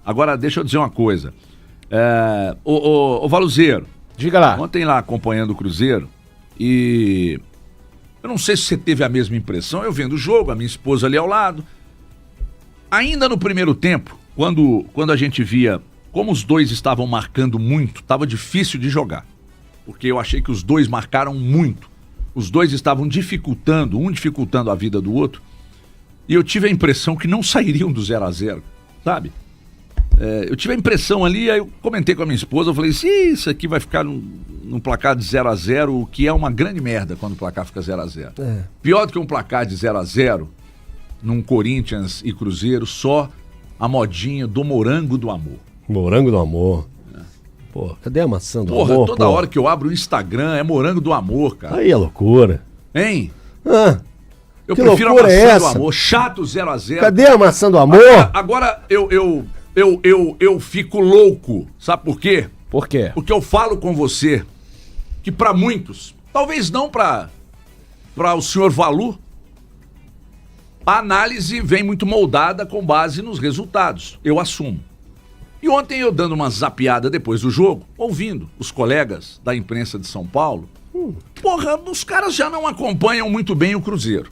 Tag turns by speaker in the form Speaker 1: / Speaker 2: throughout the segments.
Speaker 1: Agora, deixa eu dizer uma coisa. Ô Valuzeiro.
Speaker 2: Diga lá.
Speaker 1: Ontem lá acompanhando o Cruzeiro e... eu não sei se você teve a mesma impressão, eu vendo o jogo, a minha esposa ali ao lado. Ainda no primeiro tempo, quando a gente via como os dois estavam marcando muito, estava difícil de jogar. Porque eu achei que os dois marcaram muito. Os dois estavam dificultando a vida do outro. E eu tive a impressão que não sairiam do 0-0, sabe? Eu tive a impressão ali, aí eu comentei com a minha esposa, eu falei, se isso aqui vai ficar num placar de 0-0, o que é uma grande merda quando o placar fica 0-0. Pior do que um placar de 0-0, num Corinthians e Cruzeiro, só a modinha do morango do amor.
Speaker 3: Morango do amor. Pô, cadê a maçã do amor?
Speaker 1: Toda hora que eu abro o Instagram é morango do amor, cara.
Speaker 3: Aí é loucura.
Speaker 1: Hein? Eu
Speaker 3: que
Speaker 1: prefiro a
Speaker 3: loucura
Speaker 1: maçã
Speaker 3: é
Speaker 1: do
Speaker 3: essa?
Speaker 1: amor, chato 0-0.
Speaker 3: Cadê a maçã do amor?
Speaker 1: Agora eu fico louco, sabe por quê?
Speaker 2: Por quê?
Speaker 1: Porque eu falo com você que pra muitos, talvez não pra o senhor Valu, a análise vem muito moldada com base nos resultados, eu assumo. E ontem eu dando uma zapeada depois do jogo, ouvindo os colegas da imprensa de São Paulo, os caras já não acompanham muito bem o Cruzeiro.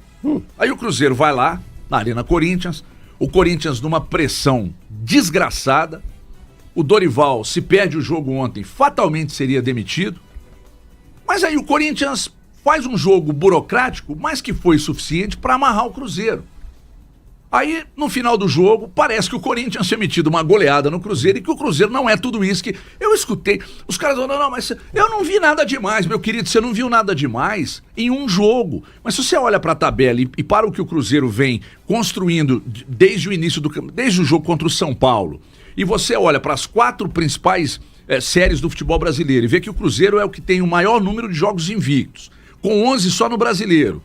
Speaker 1: Aí o Cruzeiro vai lá, na Arena Corinthians, o Corinthians numa pressão desgraçada, o Dorival, se perde o jogo ontem, fatalmente seria demitido, mas aí o Corinthians faz um jogo burocrático, mas que foi suficiente para amarrar o Cruzeiro. Aí, no final do jogo, parece que o Corinthians tinha metido uma goleada no Cruzeiro e que o Cruzeiro não é tudo isso que... Eu escutei, os caras falando, não, mas eu não vi nada demais, meu querido, você não viu nada demais em um jogo. Mas se você olha para a tabela e para o que o Cruzeiro vem construindo desde o início desde o jogo contra o São Paulo, e você olha para as 4 principais séries do futebol brasileiro e vê que o Cruzeiro é o que tem o maior número de jogos invictos, com 11 só no Brasileiro.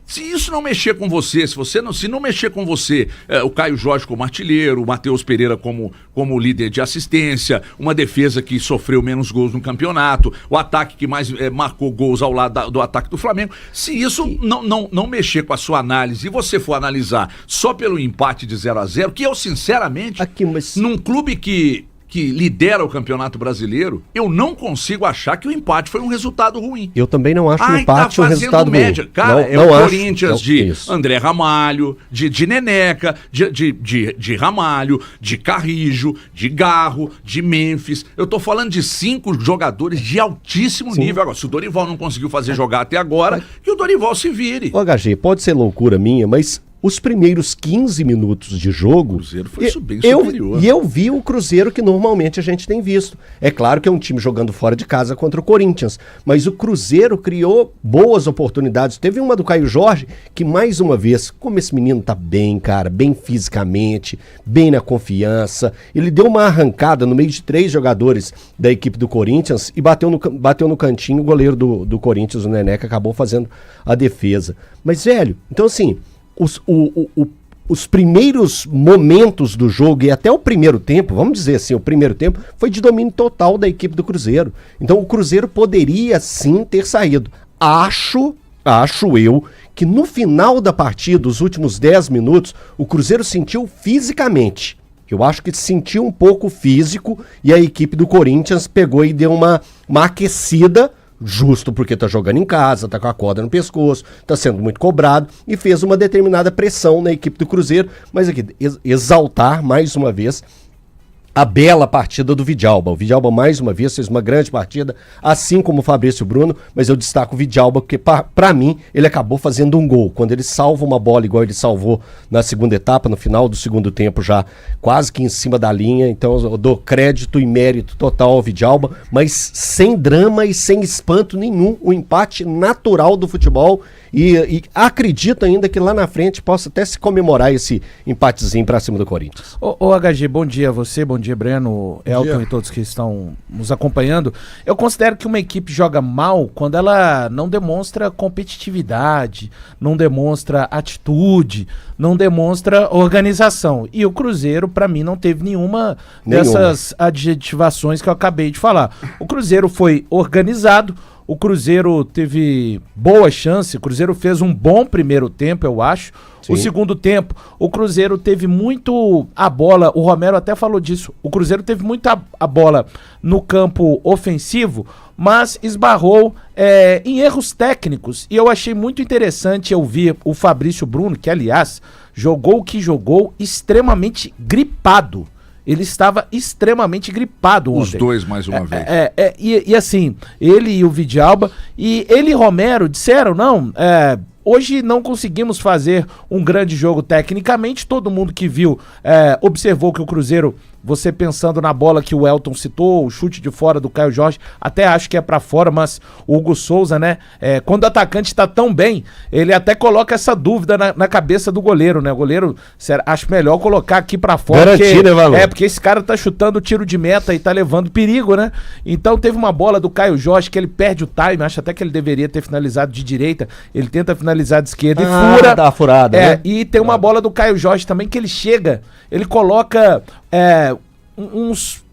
Speaker 1: Se isso não mexer com você, se não mexer com você, o Caio Jorge como artilheiro, o Matheus Pereira como líder de assistência, uma defesa que sofreu menos gols no campeonato, o ataque que mais marcou gols ao lado do ataque do Flamengo, se isso não mexer com a sua análise e você for analisar só pelo empate de 0-0, que eu sinceramente, num clube que lidera o Campeonato Brasileiro, eu não consigo achar que o empate foi um resultado ruim.
Speaker 3: Eu também não acho que o empate um resultado
Speaker 1: média.
Speaker 3: ruim.
Speaker 1: Cara,
Speaker 3: não,
Speaker 1: o
Speaker 3: acho.
Speaker 1: Corinthians de André Ramalho, de Neneca, de Ramalho, de Carrijo, de Garro, de Memphis. Eu tô falando de 5 jogadores de altíssimo nível. Agora, se o Dorival não conseguiu fazer jogar até agora, que o Dorival se vire.
Speaker 3: Ô, HG, pode ser loucura minha, mas... os primeiros 15 minutos de jogo,
Speaker 1: o Cruzeiro foi bem superior.
Speaker 3: E eu vi o Cruzeiro que normalmente a gente tem visto. É claro que é um time jogando fora de casa contra o Corinthians, mas o Cruzeiro criou boas oportunidades. Teve uma do Caio Jorge que, mais uma vez, como esse menino tá bem, cara, bem fisicamente, bem na confiança, ele deu uma arrancada no meio de 3 jogadores da equipe do Corinthians e bateu no cantinho, o goleiro do Corinthians, o Neneca, acabou fazendo a defesa. Mas, velho, então assim... Os primeiros momentos do jogo e até o primeiro tempo, vamos dizer assim, o primeiro tempo foi de domínio total da equipe do Cruzeiro. Então o Cruzeiro poderia sim ter saído. Acho eu que no final da partida, os últimos 10 minutos, o Cruzeiro sentiu fisicamente. Eu acho que sentiu um pouco físico e a equipe do Corinthians pegou e deu uma aquecida. Justo porque tá jogando em casa, tá com a corda no pescoço, tá sendo muito cobrado e fez uma determinada pressão na equipe do Cruzeiro, mas aqui, exaltar mais uma vez a bela partida do Vidalba. O Vidalba mais uma vez fez uma grande partida, assim como o Fabrício Bruno, mas eu destaco o Vidalba porque pra mim ele acabou fazendo um gol. Quando ele salva uma bola igual ele salvou na segunda etapa, no final do segundo tempo já quase que em cima da linha, então eu dou crédito e mérito total ao Vidalba, mas sem drama e sem espanto nenhum, o empate natural do futebol e acredito ainda que lá na frente possa até se comemorar esse empatezinho pra cima do Corinthians.
Speaker 2: Ô HG, bom dia a você, bom dia Breno, Elton e todos que estão nos acompanhando. Eu considero que uma equipe joga mal quando ela não demonstra competitividade, não demonstra atitude, não demonstra organização. E o Cruzeiro, pra mim, não teve nenhuma dessas adjetivações que eu acabei de falar. O Cruzeiro foi organizado, O Cruzeiro teve boa chance, o Cruzeiro fez um bom primeiro tempo, eu acho. Sim. O segundo tempo, o Cruzeiro teve muito a bola, o Romero até falou disso, o Cruzeiro teve muito a bola no campo ofensivo, mas esbarrou em erros técnicos. E eu achei muito interessante ouvir o Fabrício Bruno, que aliás jogou o que jogou extremamente gripado. Ele estava extremamente gripado ontem.
Speaker 1: Os dois, mais uma vez.
Speaker 2: E assim, ele e o Vidalba, e ele e Romero disseram, hoje não conseguimos fazer um grande jogo tecnicamente. Todo mundo que viu observou que o Cruzeiro, você pensando na bola que o Elton citou, o chute de fora do Caio Jorge, até acho que é pra fora, mas o Hugo Souza, né? Quando o atacante tá tão bem, ele até coloca essa dúvida na cabeça do goleiro, né? O goleiro, acho melhor colocar aqui pra fora.
Speaker 3: Garantir, né, Valor?
Speaker 2: Porque esse cara tá chutando tiro de meta e tá levando perigo, né? Então teve uma bola do Caio Jorge que ele perde o time, acho até que ele deveria ter finalizado de direita, ele tenta finalizar de esquerda e fura.
Speaker 3: Dá uma furada, né?
Speaker 2: E tem uma bola do Caio Jorge também que ele chega, ele coloca uns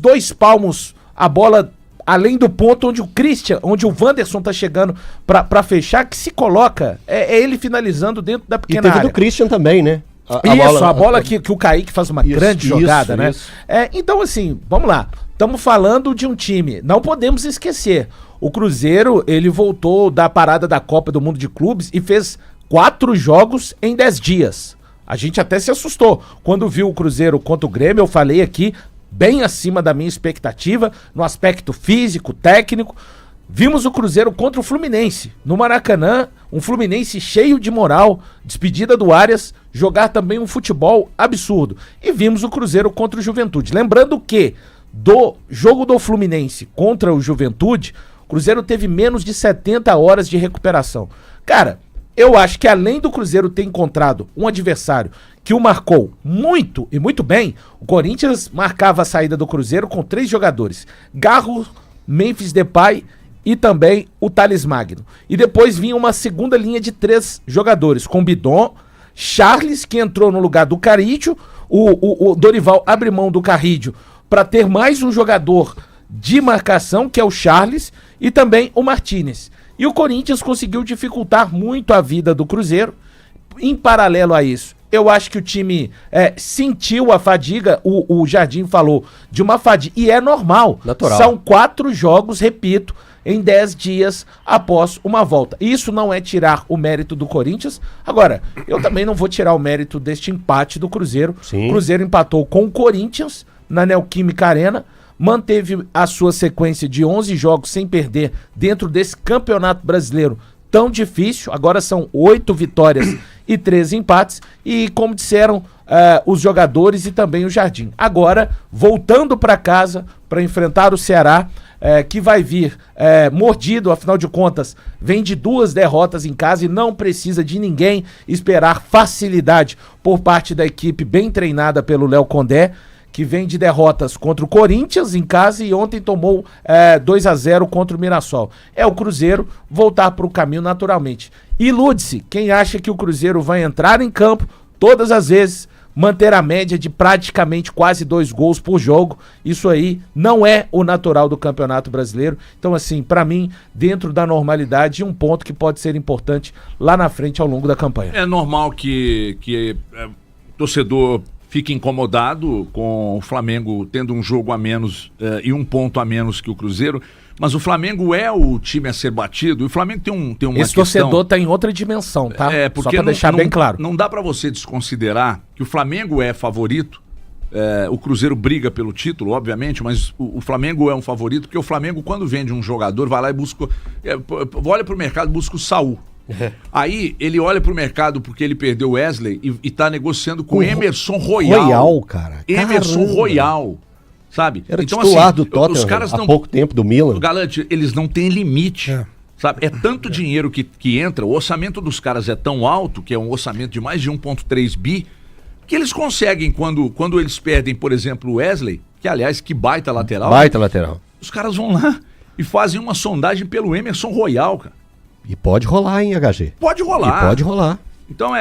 Speaker 2: 2 palmos a bola além do ponto onde o Wanderson tá chegando pra fechar, que se coloca, ele finalizando dentro da pequena área.
Speaker 3: E teve do Christian também, né?
Speaker 2: A bola que o Kaique faz uma grande jogada, né? Então assim, vamos lá, estamos falando de um time, não podemos esquecer, o Cruzeiro, ele voltou da parada da Copa do Mundo de Clubes e fez 4 jogos em 10 dias. A gente até se assustou. Quando viu o Cruzeiro contra o Grêmio, eu falei aqui, bem acima da minha expectativa, no aspecto físico, técnico. Vimos o Cruzeiro contra o Fluminense, no Maracanã, um Fluminense cheio de moral, despedida do Arias, jogar também um futebol absurdo. E vimos o Cruzeiro contra o Juventude. Lembrando que, do jogo do Fluminense contra o Juventude, o Cruzeiro teve menos de 70 horas de recuperação. Cara, eu acho que além do Cruzeiro ter encontrado um adversário que o marcou muito e muito bem, o Corinthians marcava a saída do Cruzeiro com 3 jogadores. Garro, Memphis Depay e também o Thales Magno. E depois vinha uma segunda linha de 3 jogadores, com Bidon, Charles, que entrou no lugar do Carrídio, o Dorival abre mão do Carrídio para ter mais um jogador de marcação, que é o Charles, e também o Martínez. E o Corinthians conseguiu dificultar muito a vida do Cruzeiro. Em paralelo a isso, eu acho que o time sentiu a fadiga, o Jardim falou de uma fadiga, e é normal.
Speaker 3: Natural.
Speaker 2: São 4 jogos, repito, em 10 dias após uma volta. Isso não é tirar o mérito do Corinthians. Agora, eu também não vou tirar o mérito deste empate do Cruzeiro.
Speaker 3: Sim.
Speaker 2: O Cruzeiro empatou com o Corinthians na Neoquímica Arena, manteve a sua sequência de 11 jogos sem perder dentro desse campeonato brasileiro tão difícil. Agora são 8 vitórias e 13 empates. E como disseram os jogadores e também o Jardim, agora voltando para casa para enfrentar o Ceará, que vai vir mordido, afinal de contas vem de 2 derrotas em casa e não precisa de ninguém esperar facilidade por parte da equipe bem treinada pelo Léo Condé, que vem de derrotas contra o Corinthians em casa e ontem tomou 2-0 contra o Mirassol. É o Cruzeiro voltar para o caminho naturalmente. Ilude-se quem acha que o Cruzeiro vai entrar em campo todas as vezes, manter a média de praticamente quase 2 gols por jogo. Isso aí não é o natural do Campeonato Brasileiro. Então assim, para mim, dentro da normalidade, um ponto que pode ser importante lá na frente ao longo da campanha.
Speaker 1: É normal que torcedor fica incomodado com o Flamengo tendo um jogo a menos e um ponto a menos que o Cruzeiro, mas o Flamengo é o time a ser batido, e o Flamengo tem uma
Speaker 2: questão...
Speaker 1: Esse
Speaker 2: torcedor tá em outra dimensão, tá?
Speaker 1: Porque
Speaker 2: só pra deixar bem claro.
Speaker 1: Não dá pra você desconsiderar que o Flamengo é favorito, o Cruzeiro briga pelo título, obviamente, mas o Flamengo é um favorito, porque o Flamengo, quando vende um jogador, vai lá e busca... olha pro mercado e busca o Saul. Aí ele olha pro mercado porque ele perdeu o Wesley e tá negociando com Emerson Royal.
Speaker 3: Cara.
Speaker 1: Emerson
Speaker 3: Caramba.
Speaker 1: Royal, sabe?
Speaker 3: Era
Speaker 1: então,
Speaker 3: titular
Speaker 1: assim,
Speaker 3: do Tottenham
Speaker 1: os caras
Speaker 3: há pouco tempo, do Milan.
Speaker 1: Galante, eles não têm limite. Sabe? É tanto dinheiro que entra, o orçamento dos caras é tão alto, que é um orçamento de mais de 1,3 bi, que eles conseguem, quando eles perdem, por exemplo, o Wesley, que aliás, que baita lateral.
Speaker 3: Baita lateral.
Speaker 1: Os caras vão lá e fazem uma sondagem pelo Emerson Royal, cara.
Speaker 3: E pode rolar, hein, HG?
Speaker 1: Pode rolar.
Speaker 3: E pode rolar.
Speaker 1: Então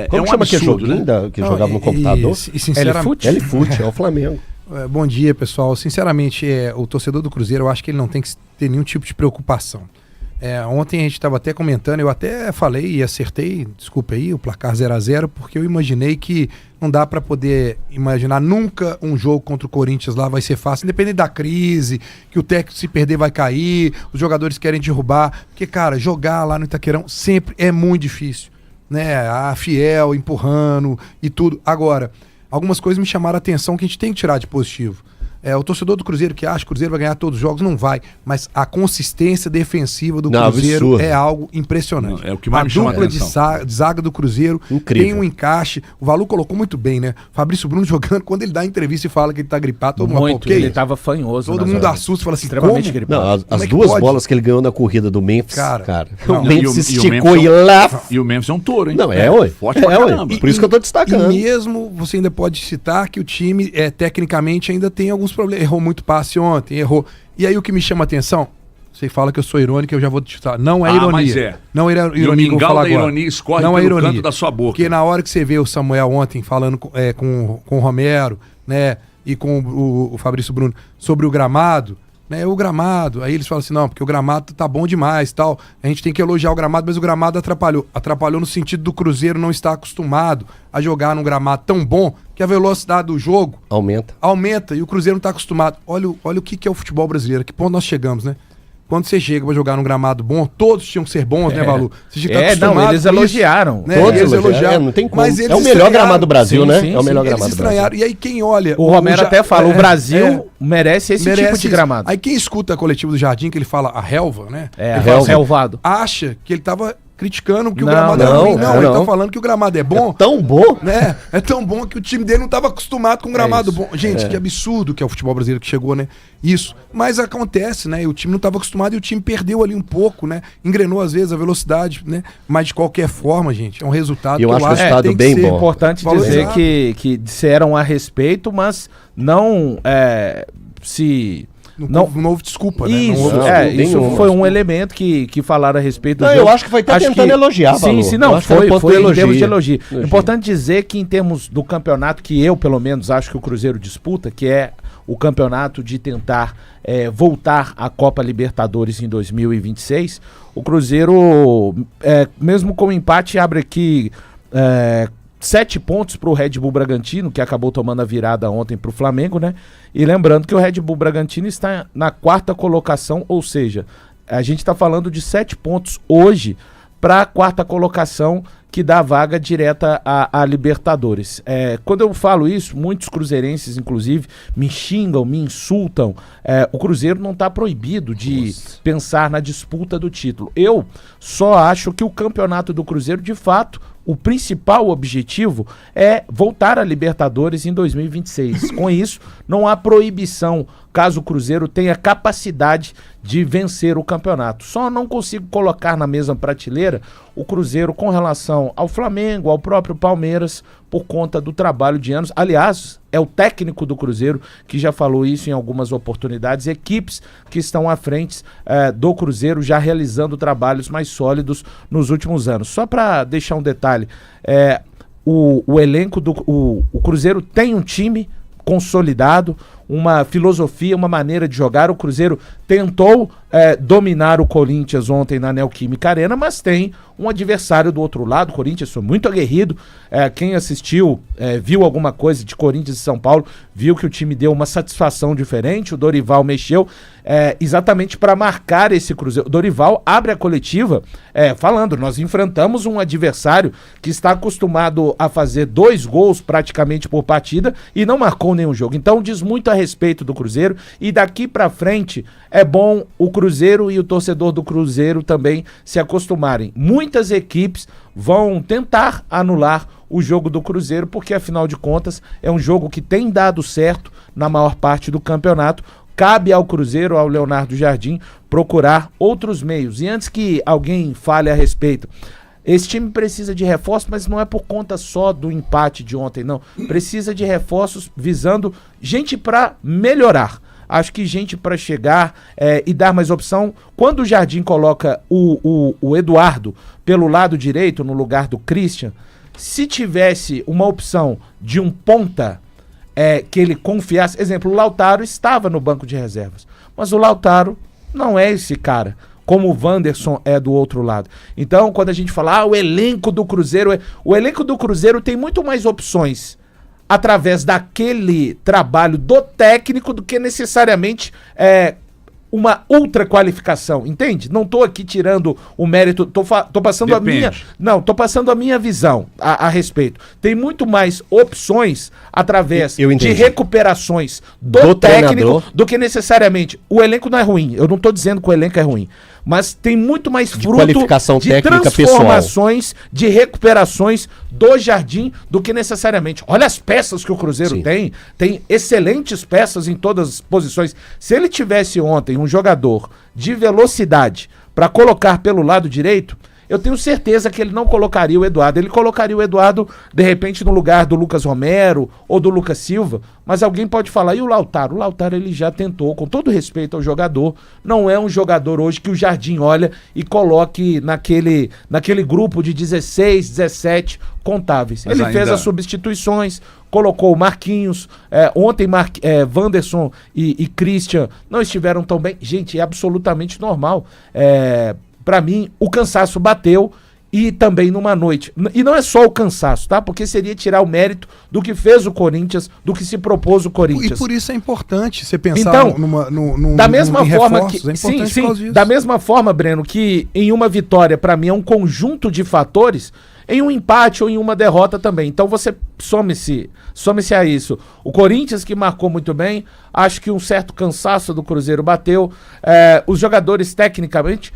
Speaker 3: Como
Speaker 1: um
Speaker 3: chama aquele
Speaker 1: absurdo,
Speaker 3: joguinho
Speaker 1: né?
Speaker 3: que jogava no computador?
Speaker 2: L-Foot?
Speaker 3: L-Foot, é o Flamengo.
Speaker 4: Bom dia, pessoal. Sinceramente, o torcedor do Cruzeiro, eu acho que ele não tem que ter nenhum tipo de preocupação. Ontem a gente estava até comentando, eu até falei e acertei, desculpa aí, o placar 0-0, porque eu imaginei que não dá para poder imaginar nunca um jogo contra o Corinthians lá vai ser fácil, independente da crise, que o técnico se perder vai cair, os jogadores querem derrubar, porque, cara, jogar lá no Itaquerão sempre é muito difícil, né? A Fiel empurrando e tudo. Agora, algumas coisas me chamaram a atenção que a gente tem que tirar de positivo. O torcedor do Cruzeiro que acha que o Cruzeiro vai ganhar todos os jogos, não vai. Mas a consistência defensiva do Cruzeiro
Speaker 3: absurdo.
Speaker 4: É algo impressionante.
Speaker 1: É o que mais me chama a atenção.
Speaker 4: A dupla de zaga do Cruzeiro
Speaker 3: Incrível.
Speaker 4: tem um encaixe. O Valu colocou muito bem, né? Fabrício Bruno jogando, quando ele dá entrevista e fala que ele tá gripado, todo mundo
Speaker 2: Muito, ele tava fanhoso.
Speaker 4: Todo mundo assusta e fala assim,
Speaker 2: extremamente
Speaker 4: como?
Speaker 2: gripado.
Speaker 3: Não, as
Speaker 4: Como é que
Speaker 3: duas
Speaker 4: pode?
Speaker 3: bolas que ele ganhou na corrida do Memphis,
Speaker 4: Cara,
Speaker 3: o
Speaker 4: não,
Speaker 3: Memphis se
Speaker 1: e o
Speaker 3: esticou
Speaker 1: Memphis
Speaker 3: e lá...
Speaker 1: E o Memphis é um touro, hein?
Speaker 3: Não,
Speaker 1: Forte pra caramba.
Speaker 3: Por isso que eu tô destacando.
Speaker 4: E mesmo você ainda pode citar que o time, tecnicamente, ainda tem alguns problemas. Errou muito passe ontem, errou. E aí o que me chama a atenção, você fala que eu sou irônico, eu já vou te citar. Não é ironia.
Speaker 1: Mas é.
Speaker 4: Não é ironia.
Speaker 1: E o
Speaker 4: que eu vou
Speaker 1: mingau
Speaker 4: falar
Speaker 1: da
Speaker 4: agora.
Speaker 1: ironia escorre
Speaker 4: não é
Speaker 1: pelo
Speaker 4: ironia,
Speaker 1: canto da sua boca.
Speaker 4: Porque na hora que você vê o Samuel ontem falando com o Romero, né, e com o Fabrício Bruno sobre o gramado, né, o gramado, aí eles falam assim, não, porque o gramado tá bom demais, tal, a gente tem que elogiar o gramado, mas o gramado atrapalhou no sentido do Cruzeiro não estar acostumado a jogar num gramado tão bom que a velocidade do jogo aumenta e o Cruzeiro não tá acostumado. Olha o que é o futebol brasileiro, que ponto nós chegamos, né? Quando você chega pra jogar num gramado bom, todos tinham que ser bons, né, Valu? Você tinha que estar acostumado
Speaker 2: não, eles
Speaker 4: com isso,
Speaker 2: elogiaram.
Speaker 4: né?
Speaker 3: Todos
Speaker 4: Eles
Speaker 3: elogiaram, não tem como.
Speaker 4: Mas eles
Speaker 3: É o melhor gramado do Brasil,
Speaker 2: Sim,
Speaker 3: né?
Speaker 2: sim,
Speaker 3: É o melhor
Speaker 4: eles
Speaker 3: gramado do Brasil.
Speaker 4: estranharam. E aí quem olha...
Speaker 2: O Romero até fala, o Brasil merece esse
Speaker 4: merece
Speaker 2: tipo de gramado.
Speaker 4: Aí quem escuta a coletiva do Jardim, que ele fala a relva, né?
Speaker 2: É,
Speaker 4: ele fala assim,
Speaker 2: relvado.
Speaker 4: acha que ele tava criticando que o
Speaker 2: Não,
Speaker 4: gramado é ruim. Não, ele
Speaker 3: não.
Speaker 4: tá falando que o gramado é bom.
Speaker 3: Tão bom.
Speaker 4: Né? É tão bom que o time dele não estava acostumado com um gramado
Speaker 2: isso.
Speaker 4: bom. Gente, que absurdo que é o futebol brasileiro que chegou, né? Isso. Mas acontece, né? E o time não estava acostumado e o time perdeu ali um pouco, né? Engrenou às vezes a velocidade, né? Mas de qualquer forma, gente, é um resultado
Speaker 3: Eu
Speaker 4: que
Speaker 3: acho o resultado
Speaker 4: tem que
Speaker 3: bem
Speaker 4: ser
Speaker 3: bom.
Speaker 2: É importante dizer que disseram a respeito, mas não se...
Speaker 4: Não houve desculpa, né?
Speaker 2: Isso,
Speaker 4: Não houve
Speaker 3: desculpa.
Speaker 2: isso
Speaker 3: Nenhuma.
Speaker 2: foi um elemento que falaram a respeito do
Speaker 3: Não,
Speaker 2: jogo.
Speaker 3: eu acho que foi até tentando elogiar,
Speaker 2: Sim,
Speaker 3: Valu.
Speaker 2: sim,
Speaker 3: Eu
Speaker 2: não,
Speaker 3: acho que era
Speaker 2: foi
Speaker 3: ponto de
Speaker 2: em termos de
Speaker 3: elogio.
Speaker 2: elogio. Importante dizer que em termos do campeonato que eu, pelo menos, acho que o Cruzeiro disputa, que é o campeonato de tentar voltar à Copa Libertadores em 2026, o Cruzeiro, mesmo com o empate, abre aqui 7 pontos para o Red Bull Bragantino, que acabou tomando a virada ontem para o Flamengo, né? E lembrando que o Red Bull Bragantino está na 4ª colocação, ou seja, a gente está falando de 7 pontos hoje para a 4ª colocação, que dá a vaga direta à Libertadores. Quando eu falo isso, muitos cruzeirenses, inclusive, me xingam, me insultam. O Cruzeiro não está proibido de pensar na disputa do título. Eu só acho que o campeonato do Cruzeiro, de fato, o principal objetivo é voltar à Libertadores em 2026. Com isso, não há proibição caso o Cruzeiro tenha capacidade de vencer o campeonato. Só não consigo colocar na mesma prateleira o Cruzeiro com relação ao Flamengo, ao próprio Palmeiras, por conta do trabalho de anos. Aliás, é o técnico do Cruzeiro que já falou isso em algumas oportunidades, equipes que estão à frente do Cruzeiro já realizando trabalhos mais sólidos nos últimos anos. Só para deixar um detalhe, o elenco o Cruzeiro tem um time consolidado, uma filosofia, uma maneira de jogar. O Cruzeiro tentou dominar o Corinthians ontem na Neoquímica Arena, mas tem um adversário do outro lado. O Corinthians foi muito aguerrido. Quem assistiu, viu alguma coisa de Corinthians e São Paulo, viu que o time deu uma satisfação diferente. O Dorival mexeu exatamente para marcar esse Cruzeiro. O Dorival abre a coletiva falando, nós enfrentamos um adversário que está acostumado a fazer 2 gols praticamente por partida e não marcou nenhum jogo. Então diz muito a respeito do Cruzeiro, e daqui para frente é bom o Cruzeiro e o torcedor do Cruzeiro também se acostumarem. Muitas equipes vão tentar anular o jogo do Cruzeiro, porque afinal de contas é um jogo que tem dado certo na maior parte do campeonato. Cabe ao Cruzeiro, ao Leonardo Jardim, procurar outros meios. E antes que alguém fale a respeito, esse time precisa de reforços, mas não é por conta só do empate de ontem, não. Precisa de reforços visando gente para melhorar. Acho que gente para chegar e dar mais opção. Quando o Jardim coloca o Eduardo pelo lado direito, no lugar do Christian, se tivesse uma opção de um ponta, que ele confiasse. Exemplo, o Lautaro estava no banco de reservas, mas o Lautaro não é esse cara, como o Wanderson é do outro lado. Então, quando a gente fala, o elenco do Cruzeiro... O elenco do Cruzeiro tem muito mais opções através daquele trabalho do técnico do que necessariamente uma ultra qualificação, entende? Não tô aqui tirando o mérito, tô passando tô passando a minha visão a respeito. Tem muito mais opções através de recuperações do técnico do que necessariamente. O elenco não é ruim, eu não tô dizendo que o elenco é ruim, mas tem muito mais fruto de transformações, de recuperações do Jardim do que necessariamente. Olha as peças que o Cruzeiro tem excelentes peças em todas as posições. Se ele tivesse ontem um jogador de velocidade para colocar pelo lado direito, eu tenho certeza que ele não colocaria o Eduardo. Ele colocaria o Eduardo, de repente, no lugar do Lucas Romero ou do Lucas Silva. Mas alguém pode falar, e o Lautaro? O Lautaro, ele já tentou, com todo respeito ao jogador, não é um jogador hoje que o Jardim olha e coloque naquele grupo de 16, 17 contáveis. Mas ele fez as substituições, colocou o Marquinhos, ontem Wanderson e Christian não estiveram tão bem. Gente, é absolutamente normal. Pra mim, o cansaço bateu e também numa noite. E não é só o cansaço, tá? Porque seria tirar o mérito do que fez o Corinthians, do que se propôs o Corinthians.
Speaker 4: E por isso é importante você pensar
Speaker 2: da mesma forma que da mesma forma, Breno, que em uma vitória, pra mim, é um conjunto de fatores, em um empate ou em uma derrota também. Então você some-se a isso. O Corinthians, que marcou muito bem, acho que um certo cansaço do Cruzeiro bateu. Os jogadores, tecnicamente...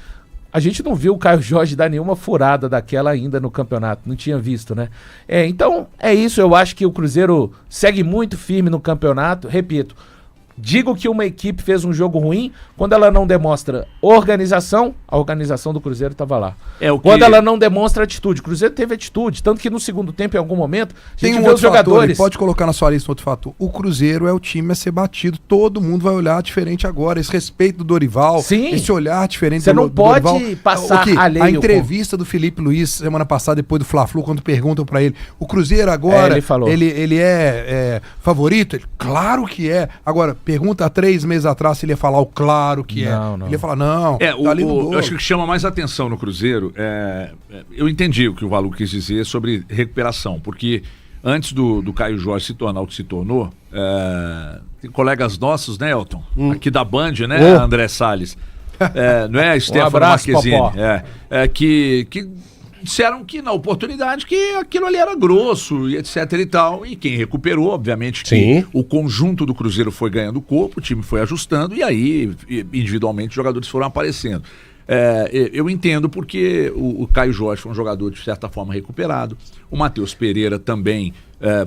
Speaker 2: A gente não viu o Caio Jorge dar nenhuma furada daquela ainda no campeonato, não tinha visto, né? Então, é isso, eu acho que o Cruzeiro segue muito firme no campeonato, repito, digo que uma equipe fez um jogo ruim quando ela não demonstra organização, a organização do Cruzeiro estava lá. Quando ela não demonstra atitude, o Cruzeiro teve atitude, tanto que no segundo tempo, em algum momento, a gente vê os jogadores...
Speaker 4: Pode colocar na sua lista outro fator. O Cruzeiro é o time a ser batido, todo mundo vai olhar diferente agora, esse respeito do Dorival, esse olhar diferente do Dorival.
Speaker 2: Você não pode passar alheio.
Speaker 4: A entrevista do Felipe Luiz, semana passada, depois do Fla-Flu, quando perguntam pra ele, o Cruzeiro agora,
Speaker 2: ele falou.
Speaker 4: Ele é favorito? Claro que é. Agora, pergunta há 3 meses atrás se ele ia falar o claro que
Speaker 2: não.
Speaker 4: Ele ia falar, não,
Speaker 1: tá ali no eu acho que o que chama mais atenção no Cruzeiro eu entendi o que o Valu quis dizer sobre recuperação, porque antes do Caio Jorge se tornar o que se tornou, tem colegas nossos, né, Elton? Aqui da Band, né, André Salles? Não é, Stefano Marquezine? Que disseram que na oportunidade que aquilo ali era grosso e etc e tal, e quem recuperou, obviamente, que o conjunto do Cruzeiro foi ganhando corpo, o time foi ajustando e aí individualmente os jogadores foram aparecendo. Eu entendo porque o Caio Jorge foi um jogador de certa forma recuperado, o Matheus Pereira também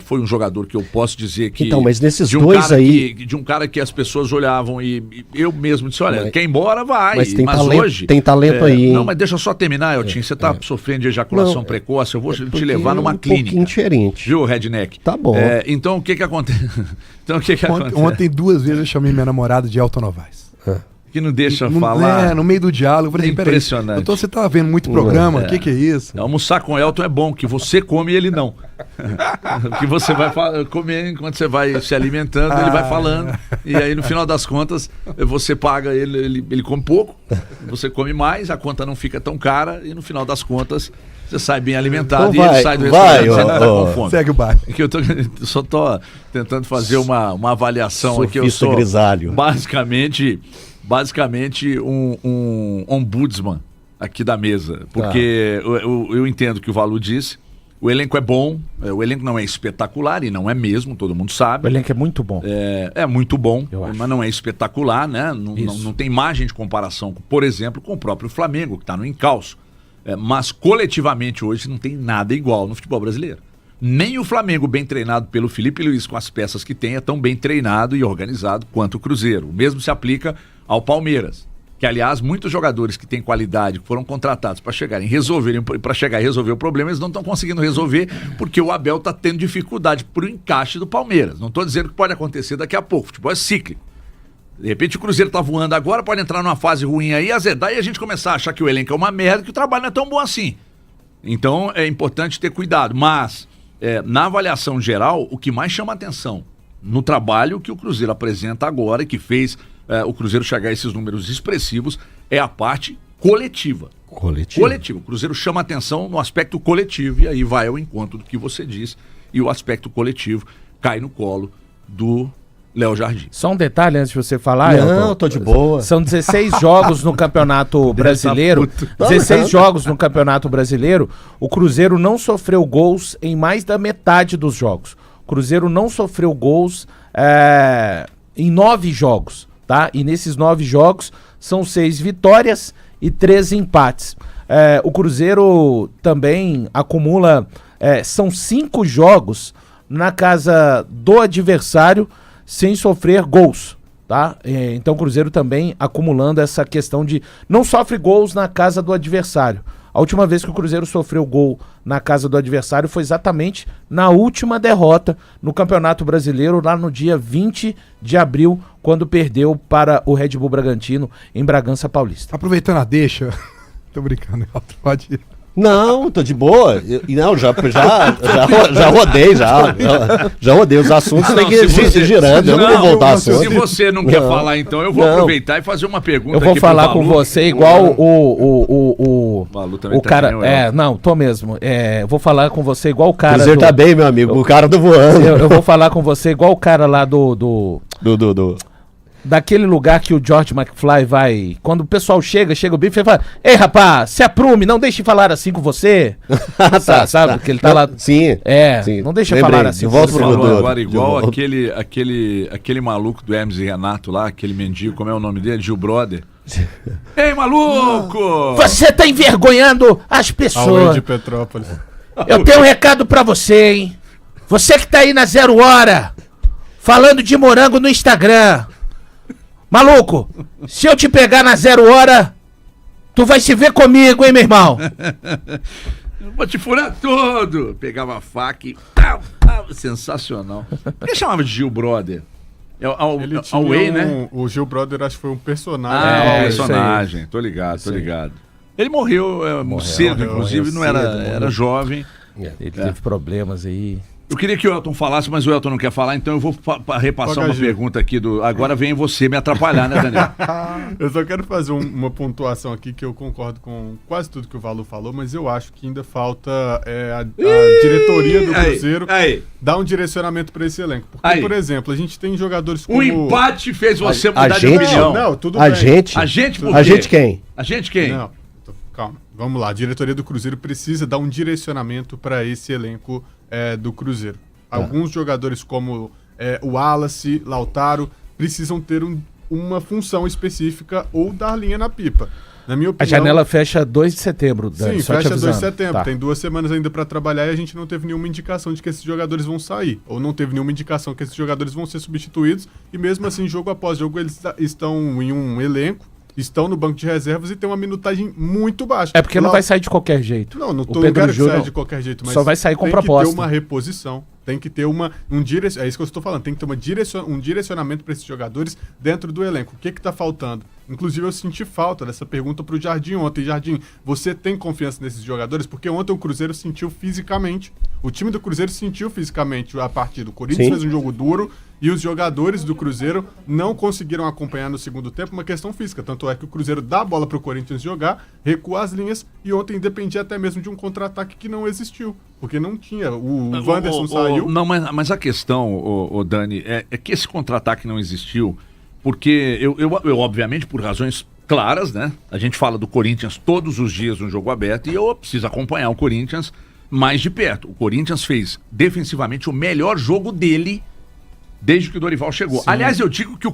Speaker 1: foi um jogador que eu posso dizer que...
Speaker 3: Então, mas nesses dois aí...
Speaker 1: de um cara que as pessoas olhavam e eu mesmo disse, olha, quer ir embora, vai.
Speaker 3: Mas hoje... Tem talento aí.
Speaker 1: Não, mas deixa eu só terminar, Eltinho. Você tá sofrendo de ejaculação precoce, eu vou te levar numa clínica.
Speaker 3: Um pouquinho diferente.
Speaker 1: Viu, Redneck?
Speaker 3: Tá bom.
Speaker 1: Então, o que acontece?
Speaker 4: Ontem 2 vezes eu chamei minha namorada de Elton Novaes.
Speaker 1: Que não deixa falar.
Speaker 4: No meio do diálogo. Eu falei,
Speaker 1: impressionante.
Speaker 4: Então você tá vendo muito programa, o que é isso?
Speaker 1: Almoçar com Elton é bom, que você come e ele não. Que você vai comer enquanto você vai se alimentando, ele vai falando. E aí, no final das contas, você paga ele come pouco, você come mais, a conta não fica tão cara, e no final das contas, você sai bem alimentado e ele sai do restaurante, você não tá com fome.
Speaker 4: Segue o bairro.
Speaker 1: Eu só tô tentando fazer uma avaliação aqui. Eu sou
Speaker 3: grisalho.
Speaker 1: Basicamente um ombudsman aqui da mesa, porque eu entendo que o Valu disse, o elenco é bom, o elenco não é espetacular e não é mesmo, todo mundo sabe.
Speaker 2: O elenco é muito bom.
Speaker 1: É muito bom, mas não é espetacular, né? Não tem margem de comparação, por exemplo, com o próprio Flamengo, que está no encalço. Mas coletivamente hoje não tem nada igual no futebol brasileiro. Nem o Flamengo, bem treinado pelo Felipe Luiz, com as peças que tem, é tão bem treinado e organizado quanto o Cruzeiro. O mesmo se aplica ao Palmeiras, que aliás muitos jogadores que têm qualidade, que foram contratados para chegar e resolver o problema, eles não estão conseguindo resolver porque o Abel está tendo dificuldade para o encaixe do Palmeiras. Não estou dizendo que pode acontecer daqui a pouco, o futebol é cíclico. De repente o Cruzeiro está voando agora, pode entrar numa fase ruim aí, azedar e a gente começar a achar que o elenco é uma merda, que o trabalho não é tão bom assim. Então é importante ter cuidado, mas na avaliação geral, o que mais chama atenção no trabalho que o Cruzeiro apresenta agora e que fez o Cruzeiro chegar a esses números expressivos, é a parte coletiva. Coletivo. O Cruzeiro chama atenção no aspecto coletivo e aí vai ao encontro do que você disse e o aspecto coletivo cai no colo do Léo Jardim.
Speaker 2: Só um detalhe antes de você falar.
Speaker 3: Não, tô de boa.
Speaker 2: São 16 jogos no Campeonato Brasileiro. 16 jogos no Campeonato Brasileiro. O Cruzeiro não sofreu gols em mais da metade dos jogos. O Cruzeiro não sofreu gols em 9 jogos, tá? E nesses 9 jogos são 6 vitórias e 3 empates. O Cruzeiro também acumula... são 5 jogos na casa do adversário sem sofrer gols, tá? Então o Cruzeiro também acumulando essa questão de não sofre gols na casa do adversário. A última vez que o Cruzeiro sofreu gol na casa do adversário foi exatamente na última derrota no Campeonato Brasileiro, lá no dia 20 de abril, quando perdeu para o Red Bull Bragantino em Bragança Paulista.
Speaker 4: Aproveitando a deixa, tô brincando, pode ir.
Speaker 3: Não, tô de boa. Não, já rodei, já rodei. Os assuntos têm que ir girando. Eu não vou voltar ao assunto.
Speaker 1: Se você não quer falar, então, eu vou aproveitar e fazer uma pergunta.
Speaker 2: Eu vou falar com você igual o cara. Não, tô mesmo. Eu vou falar com você igual o cara. O
Speaker 3: Cruzeiro tá bem, meu amigo. O cara do voando.
Speaker 2: Eu vou falar com você igual o cara lá daquele lugar que o George McFly vai... Quando o pessoal chega o bife e fala: ei, rapaz, se aprume, não deixe falar assim com você. Sabe? Que ele tá lá...
Speaker 3: Sim.
Speaker 2: Sim. Não deixa falar assim com você.
Speaker 1: Agora igual aquele maluco do Hermes e Renato lá, aquele mendigo, como é o nome dele? Gil Brother. Ei, maluco!
Speaker 2: Você tá envergonhando as pessoas.
Speaker 5: De Petrópolis.
Speaker 2: Eu tenho um recado pra você, hein? Você que tá aí na 0 hora, falando de morango no Instagram. Maluco, se eu te pegar na 0 hora, tu vai se ver comigo, hein, meu irmão?
Speaker 1: Vou te furar todo. Pegava a faca e... sensacional. Por que chamava de Gil Brother?
Speaker 5: Ele tinha
Speaker 1: Way, né?
Speaker 5: O Gil Brother, acho que foi um personagem.
Speaker 1: Personagem. Tô ligado. Ele morreu cedo, inclusive, não era jovem.
Speaker 2: Ele teve problemas aí.
Speaker 1: Eu queria que o Elton falasse, mas o Elton não quer falar, então eu vou repassar uma pergunta aqui Agora vem você me atrapalhar, né, Daniel?
Speaker 5: Eu só quero fazer uma pontuação aqui, que eu concordo com quase tudo que o Valu falou, mas eu acho que ainda falta a diretoria do Cruzeiro dar um direcionamento para esse elenco. Porque, por exemplo, a gente tem jogadores como...
Speaker 1: O empate fez você mudar de opinião.
Speaker 5: Não, tudo
Speaker 3: bem.
Speaker 1: A gente por quê?
Speaker 3: A gente quem?
Speaker 1: A gente quem?
Speaker 5: Não, calma. Vamos lá. A diretoria do Cruzeiro precisa dar um direcionamento para esse elenco do Cruzeiro. Alguns jogadores como o Wallace, Lautaro, precisam ter uma função específica ou dar linha na pipa. Na minha opinião...
Speaker 2: A janela fecha 2 de setembro, Dani.
Speaker 5: Sim, fecha 2 de setembro. Tá. Tem 2 semanas ainda para trabalhar e a gente não teve nenhuma indicação de que esses jogadores vão sair. Ou não teve nenhuma indicação que esses jogadores vão ser substituídos. E mesmo assim, jogo após jogo, eles estão em um elenco, estão no banco de reservas e tem uma minutagem muito baixa.
Speaker 2: É porque não vai sair de qualquer jeito.
Speaker 5: Não quero que saia de qualquer jeito, mas
Speaker 2: só vai sair com proposta.
Speaker 5: Tem que ter uma reposição, tem que ter um direcionamento, é isso que eu estou falando, tem que ter um direcionamento para esses jogadores dentro do elenco. O que está faltando? Inclusive eu senti falta dessa pergunta para o Jardim ontem. Jardim, você tem confiança nesses jogadores? Porque ontem o Cruzeiro sentiu fisicamente, o time do Cruzeiro sentiu fisicamente a partida. O Corinthians fez um jogo duro e os jogadores do Cruzeiro não conseguiram acompanhar no segundo tempo uma questão física. Tanto é que o Cruzeiro dá a bola para o Corinthians jogar, recua as linhas e ontem dependia até mesmo de um contra-ataque que não existiu. Porque não tinha. O Wanderson saiu.
Speaker 1: Não, mas a questão, Dani, é que esse contra-ataque não existiu porque eu, obviamente, por razões claras, né? A gente fala do Corinthians todos os dias no jogo aberto e eu preciso acompanhar o Corinthians mais de perto. O Corinthians fez defensivamente o melhor jogo dele desde que o Dorival chegou. Sim. Aliás, eu digo que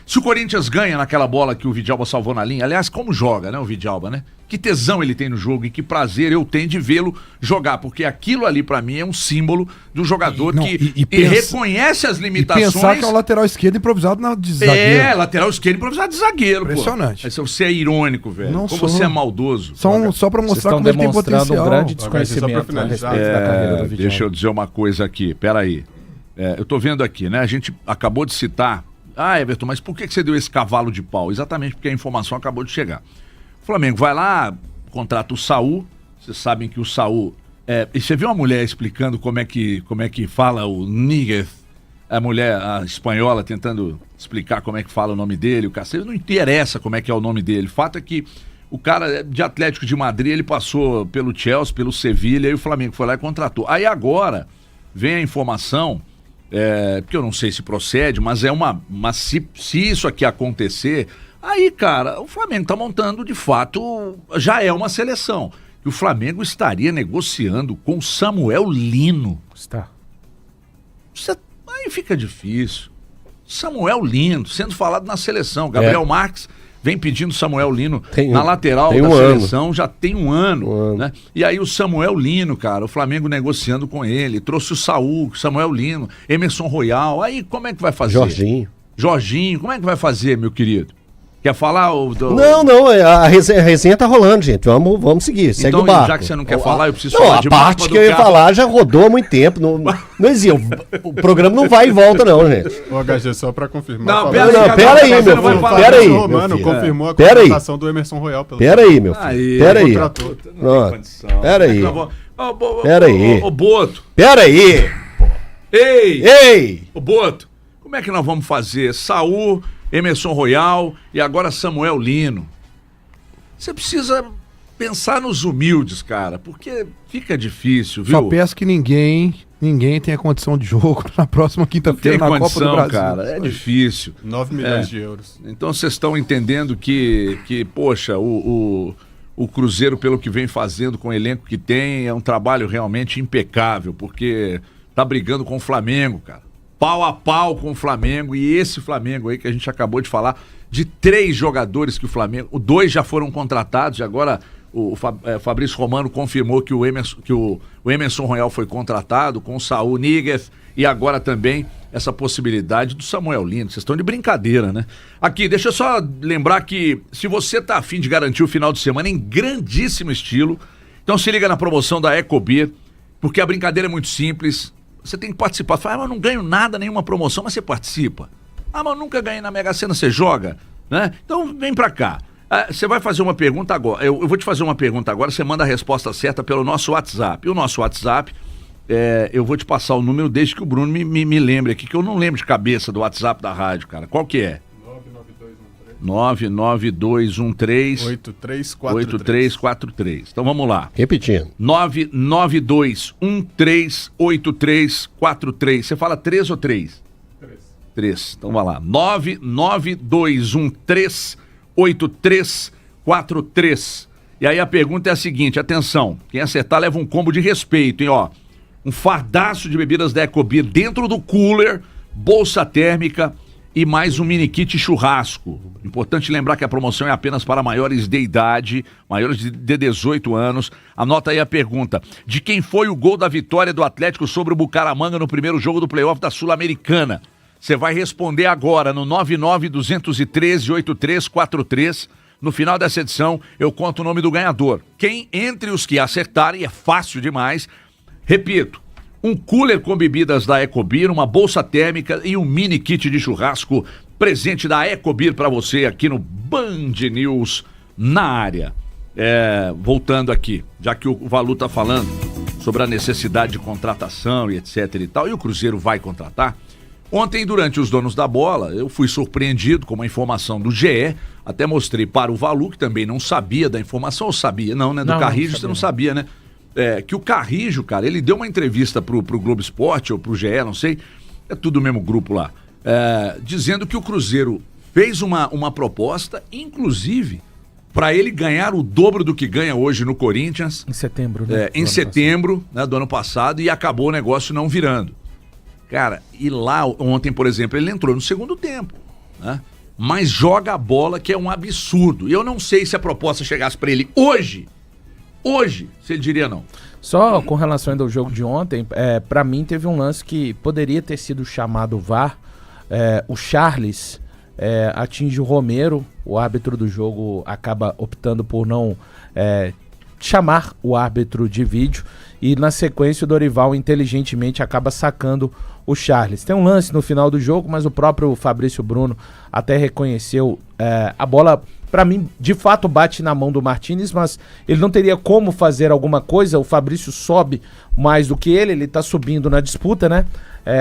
Speaker 1: se o Corinthians ganha naquela bola que o Vidalba salvou na linha, aliás, como joga, né, o Vidalba, né? Que tesão ele tem no jogo e que prazer eu tenho de vê-lo jogar, porque aquilo ali pra mim é um símbolo do jogador que reconhece as limitações.
Speaker 4: E pensar que é o lateral esquerdo improvisado de zagueiro.
Speaker 1: Lateral esquerdo improvisado de zagueiro,
Speaker 4: impressionante.
Speaker 1: Pô. Você é irônico, velho. Como você é maldoso.
Speaker 4: Só pra mostrar como ele tem potencial.
Speaker 2: Um grande desconhecimento a respeito da carreira do Vidalba.
Speaker 1: Deixa eu dizer uma coisa aqui, peraí. Eu tô vendo aqui, né? A gente acabou de citar. Everton, mas por que você deu esse cavalo de pau? Exatamente porque a informação acabou de chegar. O Flamengo vai lá, contrata o Saul. Vocês sabem que o Saul... E você viu uma mulher explicando como é que fala o Níguez a mulher, a espanhola, tentando explicar como é que fala o nome dele, o cacete, não interessa como é que é o nome dele. O fato é que o cara de Atlético de Madrid, ele passou pelo Chelsea, pelo Sevilha, e o Flamengo foi lá e contratou. Aí agora vem a informação, porque eu não sei se procede, mas se isso aqui acontecer, aí, cara, o Flamengo tá montando, de fato, já é uma seleção. E o Flamengo estaria negociando com Samuel Lino.
Speaker 2: Está.
Speaker 1: Aí fica difícil. Samuel Lino, sendo falado na seleção. Gabriel Marques vem pedindo Samuel Lino na lateral da seleção já tem um ano. Né? E aí o Samuel Lino, cara, o Flamengo negociando com ele. Trouxe o Samuel Lino, Emerson Royal. Aí como é que vai fazer? Jorginho, como é que vai fazer, meu querido? Quer falar?
Speaker 3: Não, a resenha tá rolando, gente. Vamos seguir, segue o barco.
Speaker 1: Já que você não quer falar, eu preciso falar de
Speaker 3: a parte que eu ia falar já rodou há muito tempo. Não existe. O programa não vai e volta, não, gente.
Speaker 5: O HG, só pra confirmar.
Speaker 3: Não, pera aí, meu filho. Pera aí.
Speaker 5: O Romano confirmou a contratação do Emerson Royal.
Speaker 3: Pera aí, meu filho. Pera aí. Pera aí. Pera aí.
Speaker 1: Ô, Boto.
Speaker 3: Pera aí.
Speaker 1: Ei! Ô, Boto, como é que nós vamos fazer? Saul, Emerson Royal e agora Samuel Lino. Você precisa pensar nos humildes, cara, porque fica difícil, viu?
Speaker 4: Só peço que ninguém tenha condição de jogo na próxima quinta-feira na Copa do Brasil.
Speaker 1: Cara, é difícil.
Speaker 5: 9 milhões de euros.
Speaker 1: Então vocês estão entendendo que poxa, o Cruzeiro, pelo que vem fazendo com o elenco que tem, é um trabalho realmente impecável, porque tá brigando com o Flamengo, cara. Pau a pau com o Flamengo, e esse Flamengo aí que a gente acabou de falar, de 3 jogadores que o Flamengo, 2 já foram contratados, e agora o Fabrício Romano confirmou que o Emerson Royal foi contratado, com o Saul Níguez, e agora também essa possibilidade do Samuel Lino. Vocês estão de brincadeira, né? Aqui, deixa eu só lembrar que se você tá a fim de garantir o final de semana em grandíssimo estilo, então se liga na promoção da Ecobir, porque a brincadeira é muito simples. Você tem que participar. Fala, mas eu não ganho nada, nenhuma promoção, mas você participa. Mas eu nunca ganhei na Mega Sena, você joga, né? Então vem pra cá. Você vai fazer uma pergunta agora. Eu vou te fazer uma pergunta agora, você manda a resposta certa pelo nosso WhatsApp. E o nosso WhatsApp, eu vou te passar o número desde que o Bruno me lembre aqui, que eu não lembro de cabeça do WhatsApp da rádio, cara. Qual que é? 99213 8343. Então vamos lá.
Speaker 3: Repetindo.
Speaker 1: 992138343. Você fala 3 ou 3? 3. Então vai lá. 992138343. E aí a pergunta é a seguinte, atenção, quem acertar leva um combo de respeito, hein, ó. Um fardaço de bebidas da Ecobir dentro do cooler, bolsa térmica e mais um mini kit churrasco. Importante lembrar que a promoção é apenas para maiores de idade, maiores de 18 anos. Anota aí a pergunta. De quem foi o gol da vitória do Atlético sobre o Bucaramanga no primeiro jogo do playoff da Sul-Americana? Você vai responder agora no 992138343. No final dessa edição, eu conto o nome do ganhador. Quem entre os que acertarem, é fácil demais. Repito. Um cooler com bebidas da Ecobir, uma bolsa térmica e um mini kit de churrasco, presente da Ecobir para você aqui no Band News na área. Voltando aqui, já que o Valu tá falando sobre a necessidade de contratação e etc e tal, e o Cruzeiro vai contratar. Ontem, durante os Donos da Bola, eu fui surpreendido com uma informação do GE, até mostrei para o Valu, que também não sabia da informação, ou sabia? Não, né? Do Carrijo você não sabia, né? Que o Carrijo, cara, ele deu uma entrevista pro Globo Esporte ou pro GE, não sei, é tudo o mesmo grupo lá, dizendo que o Cruzeiro fez uma proposta, inclusive, para ele ganhar o dobro do que ganha hoje no Corinthians.
Speaker 2: Em setembro, né?
Speaker 1: Em setembro, né, do ano passado, e acabou o negócio não virando. Cara, e lá ontem, por exemplo, ele entrou no segundo tempo, né? Mas joga a bola, que é um absurdo. E eu não sei se a proposta chegasse para ele hoje, você diria não.
Speaker 2: Só com relação ao jogo de ontem, pra mim teve um lance que poderia ter sido chamado VAR. O Charles atinge o Romero, o árbitro do jogo acaba optando por não chamar o árbitro de vídeo, e na sequência o Dorival inteligentemente acaba sacando o Charles. Tem um lance no final do jogo, mas o próprio Fabrício Bruno até reconheceu a bola, pra mim, de fato bate na mão do Martinez, mas ele não teria como fazer alguma coisa, o Fabrício sobe mais do que ele tá subindo na disputa, né?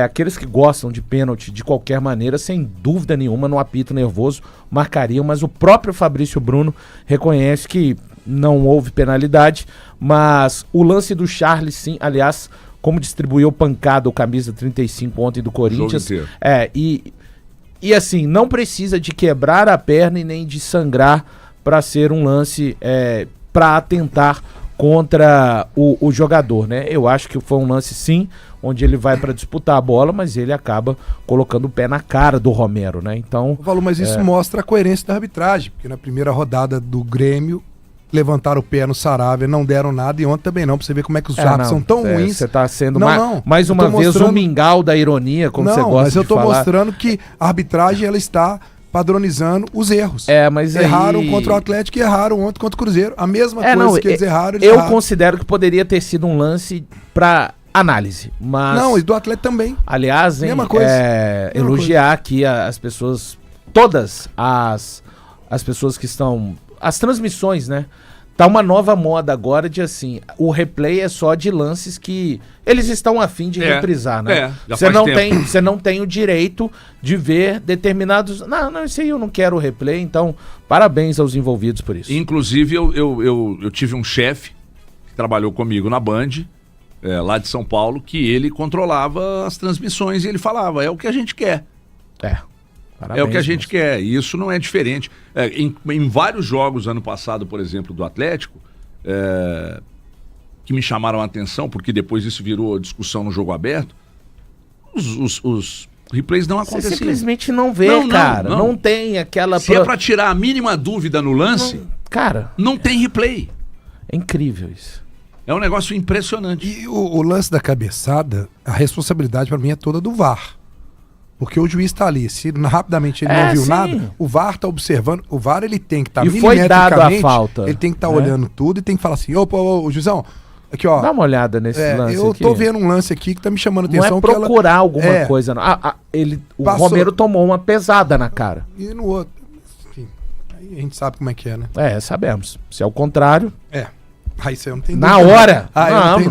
Speaker 2: Aqueles que gostam de pênalti de qualquer maneira, sem dúvida nenhuma, no apito nervoso, marcariam, mas o próprio Fabrício Bruno reconhece que não houve penalidade, mas o lance do Charles, sim, aliás, como distribuiu pancada o camisa 35 ontem do Corinthians, e assim, não precisa de quebrar a perna e nem de sangrar para ser um lance para atentar contra o jogador, né? Eu acho que foi um lance, sim, onde ele vai para disputar a bola, mas ele acaba colocando o pé na cara do Romero, né? Então,
Speaker 4: Valor, mas isso mostra a coerência da arbitragem, porque na primeira rodada do Grêmio levantaram o pé no Saravia, não deram nada, e ontem também não, pra você ver como é que os árbitros são tão ruins.
Speaker 2: Você tá sendo
Speaker 4: Não,
Speaker 2: mais uma vez
Speaker 4: mostrando...
Speaker 2: o mingau da ironia, como você gosta de falar.
Speaker 4: Mas eu tô mostrando que a arbitragem, ela está padronizando os erros.
Speaker 2: Mas
Speaker 4: erraram
Speaker 2: aí...
Speaker 4: contra o Atlético e erraram ontem contra o Cruzeiro. A mesma coisa que eles erraram, eles erraram.
Speaker 2: Considero que poderia ter sido um lance pra análise, mas...
Speaker 4: Não, e do Atlético também.
Speaker 2: Aliás,
Speaker 4: mesma coisa.
Speaker 2: Elogiar aqui as pessoas, todas as pessoas que estão... As transmissões, né? Tá uma nova moda agora de assim, o replay é só de lances que eles estão a fim de reprisar, né? Você não tem o direito de ver determinados... Não, isso aí eu não quero o replay, então parabéns aos envolvidos por isso.
Speaker 1: Inclusive, eu tive um chefe que trabalhou comigo na Band, lá de São Paulo, que ele controlava as transmissões e ele falava, é o que a gente quer.
Speaker 2: Parabéns,
Speaker 1: é o que a gente quer, e isso não é diferente. Em vários jogos, ano passado, por exemplo, do Atlético, que me chamaram a atenção, porque depois isso virou discussão no jogo aberto, os replays não aconteciam.
Speaker 2: Você simplesmente não vê, cara. Não tem aquela...
Speaker 1: Se é pra tirar a mínima dúvida no lance, não tem replay.
Speaker 2: É incrível isso.
Speaker 1: É um negócio impressionante.
Speaker 4: E o lance da cabeçada, a responsabilidade pra mim é toda do VAR. Porque o juiz tá ali, se rapidamente ele não viu nada, o VAR tá observando, o VAR ele tem que estar
Speaker 2: foi dado a falta.
Speaker 4: Ele tem que estar olhando tudo e tem que falar assim, opa, juizão, aqui ó.
Speaker 2: Dá uma olhada nesse lance
Speaker 4: eu
Speaker 2: aqui.
Speaker 4: tô vendo um lance aqui que tá me chamando a atenção.
Speaker 2: Não é procurar alguma coisa, não. O Romero tomou uma pesada na cara.
Speaker 4: E no outro, enfim, aí a gente sabe como é que é, né?
Speaker 2: Sabemos. Se é o contrário...
Speaker 4: Aí você não tem
Speaker 2: dúvida. Na hora!
Speaker 4: Eu não tenho dúvida.